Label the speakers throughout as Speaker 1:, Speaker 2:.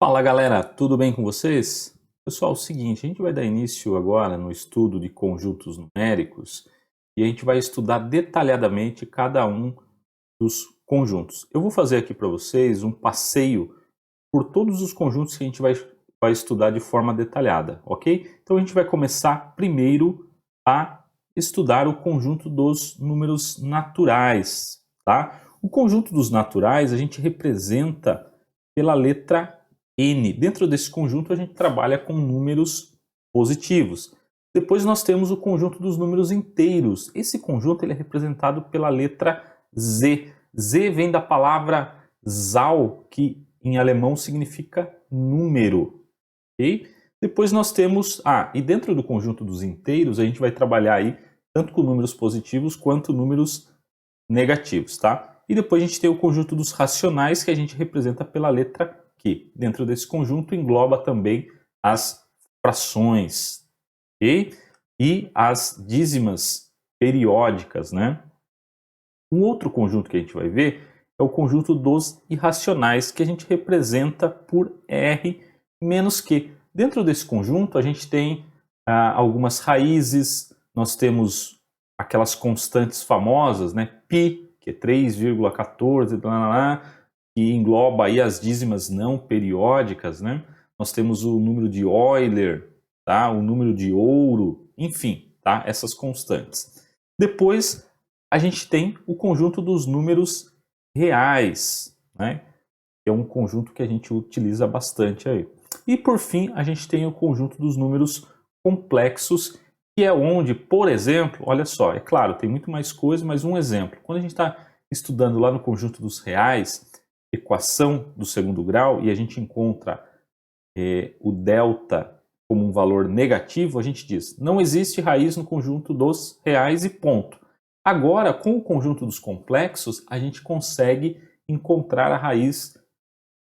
Speaker 1: Fala galera, tudo bem com vocês? Pessoal, é o seguinte, a gente vai dar início agora no estudo de conjuntos numéricos e a gente vai estudar detalhadamente cada um dos conjuntos. Eu vou fazer aqui para vocês um passeio por todos os conjuntos que a gente vai estudar de forma detalhada, ok? Então a gente vai começar primeiro a estudar o conjunto dos números naturais, tá? O conjunto dos naturais a gente representa pela letra N. Dentro desse conjunto a gente trabalha com números positivos. Depois nós temos o conjunto dos números inteiros. Esse conjunto ele é representado pela letra Z. Z vem da palavra Zahl, que em alemão significa número. Okay? Depois nós temos, e dentro do conjunto dos inteiros a gente vai trabalhar aí tanto com números positivos quanto números negativos, tá? E depois a gente tem o conjunto dos racionais que a gente representa pela letra Q. Dentro desse conjunto engloba também as frações, ok? E as dízimas periódicas, né? Um outro conjunto que a gente vai ver é o conjunto dos irracionais, que a gente representa por R menos Q. Dentro desse conjunto a gente tem algumas raízes, nós temos aquelas constantes famosas, né? Π, que é 3,14, que engloba aí as dízimas não periódicas, né? Nós temos o número de Euler, tá? O número de ouro, enfim, tá? Essas constantes. Depois a gente tem o conjunto dos números reais, né? Que é um conjunto que a gente utiliza bastante aí. E por fim, a gente tem o conjunto dos números complexos, que é onde, por exemplo, olha só, é claro, tem muito mais coisa, mas um exemplo. Quando a gente está estudando lá no conjunto dos reais, equação do segundo grau, e a gente encontra o delta como um valor negativo, a gente diz, não existe raiz no conjunto dos reais e ponto. Agora, com o conjunto dos complexos, a gente consegue encontrar a raiz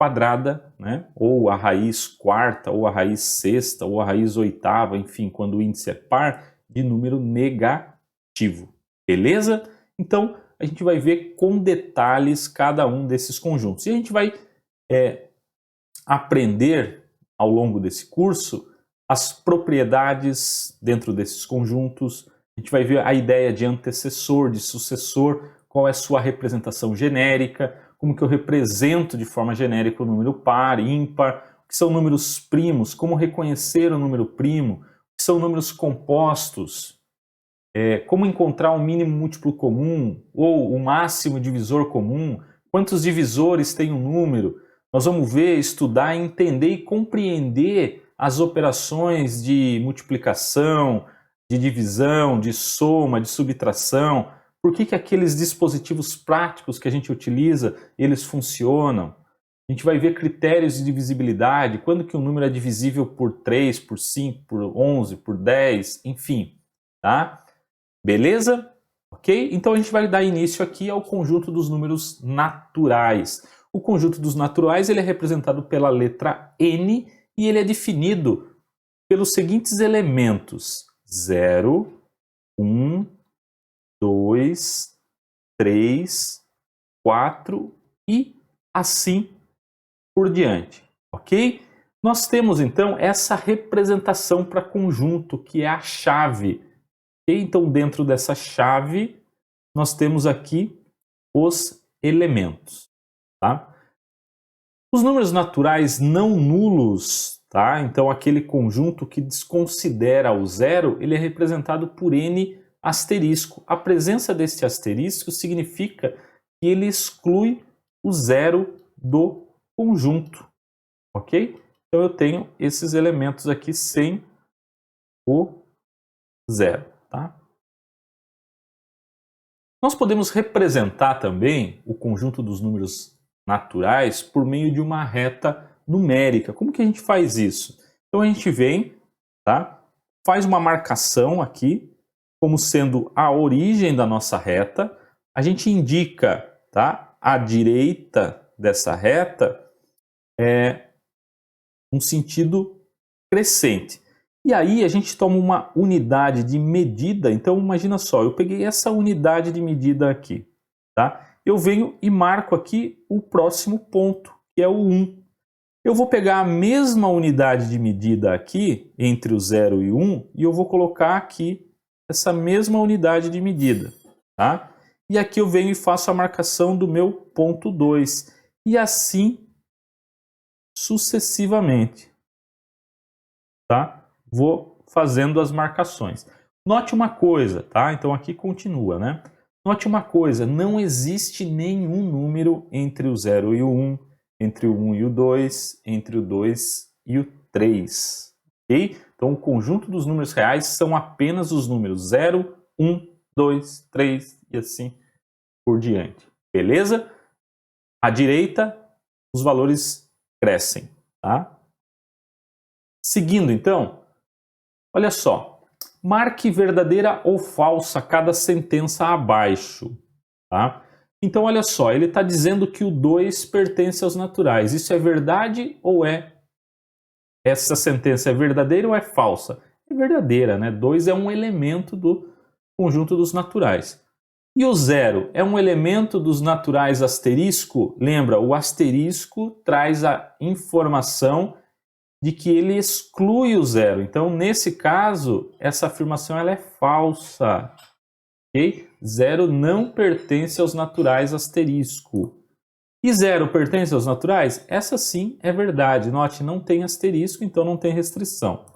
Speaker 1: quadrada, né? Ou a raiz quarta, ou a raiz sexta, ou a raiz oitava, enfim, quando o índice é par, de número negativo. Beleza? Então, a gente vai ver com detalhes cada um desses conjuntos. E a gente vai aprender ao longo desse curso as propriedades dentro desses conjuntos. A gente vai ver a ideia de antecessor, de sucessor, qual é a sua representação genérica, como que eu represento de forma genérica o número par, ímpar, o que são números primos, como reconhecer o número primo, o que são números compostos, como encontrar o mínimo múltiplo comum ou o máximo divisor comum, quantos divisores tem um número. Nós vamos ver, estudar, entender e compreender as operações de multiplicação, de divisão, de soma, de subtração. Por que aqueles dispositivos práticos que a gente utiliza, eles funcionam? A gente vai ver critérios de divisibilidade, quando que um número é divisível por 3, por 5, por 11, por 10, enfim, tá? Beleza? Ok? Então a gente vai dar início aqui ao conjunto dos números naturais. O conjunto dos naturais ele é representado pela letra N e ele é definido pelos seguintes elementos: 0, 1, 2, 3, 4 e assim por diante, ok? Nós temos então essa representação para conjunto, que é a chave. Okay? Então, dentro dessa chave, nós temos aqui os elementos. Tá? Os números naturais não nulos, tá? Então aquele conjunto que desconsidera o zero, ele é representado por N asterisco. A presença deste asterisco significa que ele exclui o zero do conjunto, ok? Então eu tenho esses elementos aqui sem o zero, tá? Nós podemos representar também o conjunto dos números naturais por meio de uma reta numérica. Como que a gente faz isso? Então a gente vem, tá? Faz uma marcação aqui como sendo a origem da nossa reta. A gente indica, tá? À direita dessa reta um sentido crescente. E aí a gente toma uma unidade de medida. Então imagina só, eu peguei essa unidade de medida aqui, tá? Eu venho e marco aqui o próximo ponto, que é o 1. Eu vou pegar a mesma unidade de medida aqui, entre o 0 e o 1, e eu vou colocar aqui essa mesma unidade de medida, tá? E aqui eu venho e faço a marcação do meu ponto 2. E assim sucessivamente, tá? Vou fazendo as marcações. Note uma coisa, tá? Então aqui continua, né? Note uma coisa, não existe nenhum número entre o 0 e o 1, entre o 1 e o 2, entre o 2 e o 3, ok? Então o conjunto dos números reais são apenas os números 0, 1, 2, 3 e assim por diante, beleza? À direita, os valores crescem, tá? Seguindo então, olha só. Marque verdadeira ou falsa cada sentença abaixo, tá? Então, olha só, ele está dizendo que o 2 pertence aos naturais. Isso é verdade ou é? Essa sentença é verdadeira ou é falsa? É verdadeira, né? 2 é um elemento do conjunto dos naturais. E o 0 é um elemento dos naturais asterisco? Lembra, o asterisco traz a informação de que ele exclui o 0. Então, nesse caso, essa afirmação ela é falsa. Okay? 0 não pertence aos naturais asterisco. E 0 pertence aos naturais? Essa sim é verdade. Note, não tem asterisco, então não tem restrição.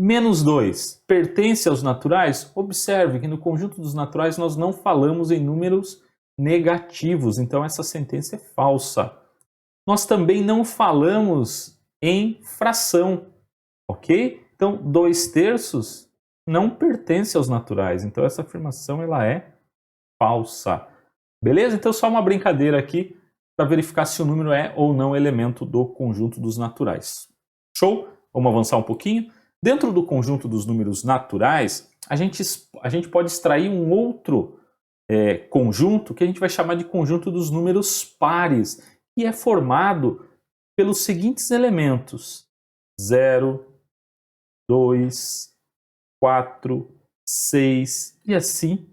Speaker 1: Menos 2 pertence aos naturais? Observe que no conjunto dos naturais nós não falamos em números negativos, então essa sentença é falsa. Nós também não falamos em fração, ok? Então, 2/3 não pertence aos naturais, então essa afirmação ela é falsa. Beleza? Então, só uma brincadeira aqui para verificar se o número é ou não elemento do conjunto dos naturais. Show? Vamos avançar um pouquinho. Dentro do conjunto dos números naturais, a gente pode extrair um outro conjunto que a gente vai chamar de conjunto dos números pares, que é formado pelos seguintes elementos: 0, 2, 4, 6 e assim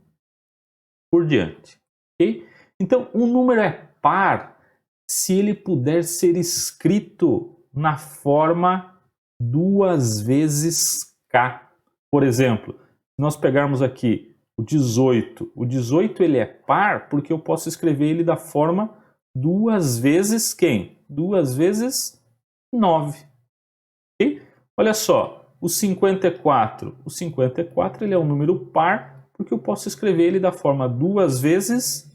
Speaker 1: por diante. Okay? Então, um número é par se ele puder ser escrito na forma 2 vezes k. Por exemplo, se nós pegarmos aqui o 18 ele é par porque eu posso escrever ele da forma 2 vezes quem? 2 vezes 9. Okay? Olha só, o 54 ele é um número par porque eu posso escrever ele da forma 2 vezes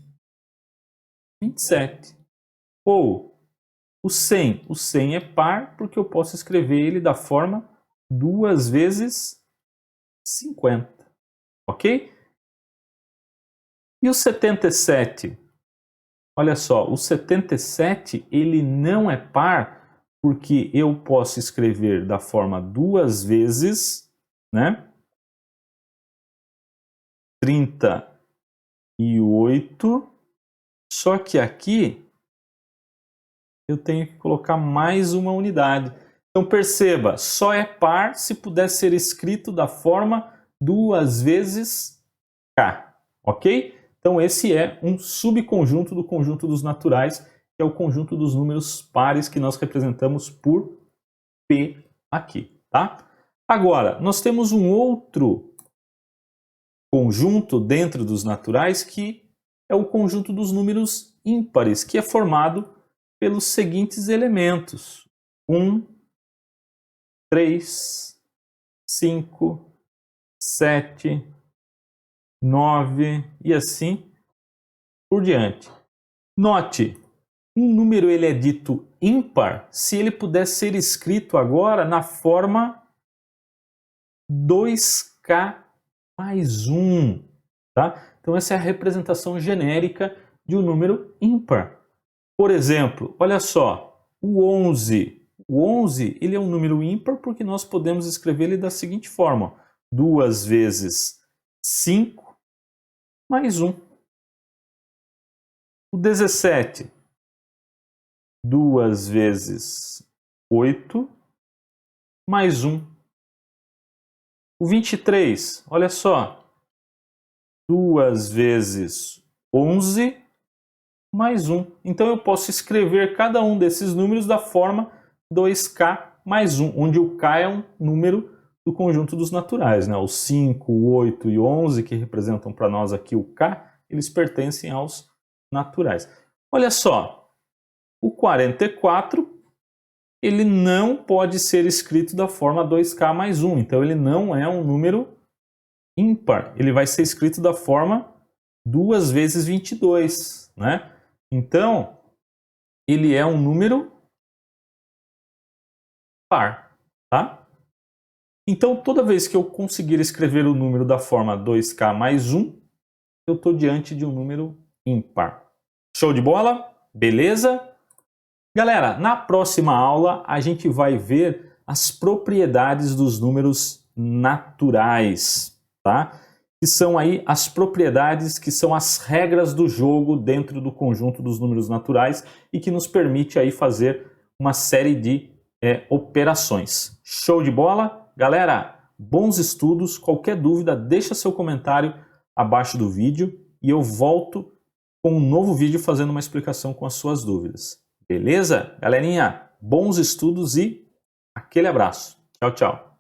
Speaker 1: 27. Ou o 100 é par porque eu posso escrever ele da forma 2 vezes 50. Ok? E o 77? Olha só, o 77 ele não é par porque eu posso escrever da forma 2 vezes, né? 38, só que aqui eu tenho que colocar mais uma unidade. Então perceba, só é par se puder ser escrito da forma 2 vezes k, ok? Então esse é um subconjunto do conjunto dos naturais, que é o conjunto dos números pares que nós representamos por P aqui, tá? Agora, nós temos um outro conjunto dentro dos naturais que é o conjunto dos números ímpares, que é formado pelos seguintes elementos: 1, 3, 5, 7, 9 e assim por diante. Note, um número ele é dito ímpar se ele puder ser escrito agora na forma 2k mais 1. Tá? Então essa é a representação genérica de um número ímpar. Por exemplo, olha só, o 11. O 11 ele é um número ímpar porque nós podemos escrever ele da seguinte forma: 2 vezes 5 mais 1. O 17, 2 vezes 8 mais 1. O 23, olha só, 2 vezes 11 mais 1. Então eu posso escrever cada um desses números da forma 2k mais 1, onde o k é um número do conjunto dos naturais, né? Os 5, o 8 e o 11, que representam para nós aqui o k, eles pertencem aos naturais. Olha só, o 44, ele não pode ser escrito da forma 2k mais 1, então ele não é um número ímpar, ele vai ser escrito da forma 2 vezes 22, né? Então, ele é um número par, tá? Então, toda vez que eu conseguir escrever o número da forma 2k mais 1, eu estou diante de um número ímpar. Show de bola? Beleza? Galera, na próxima aula a gente vai ver as propriedades dos números naturais, tá? Que são aí as propriedades, que são as regras do jogo dentro do conjunto dos números naturais e que nos permite aí fazer uma série de operações. Show de bola? Galera, bons estudos. Qualquer dúvida, deixa seu comentário abaixo do vídeo e eu volto com um novo vídeo fazendo uma explicação com as suas dúvidas. Beleza? Galerinha, bons estudos e aquele abraço. Tchau, tchau.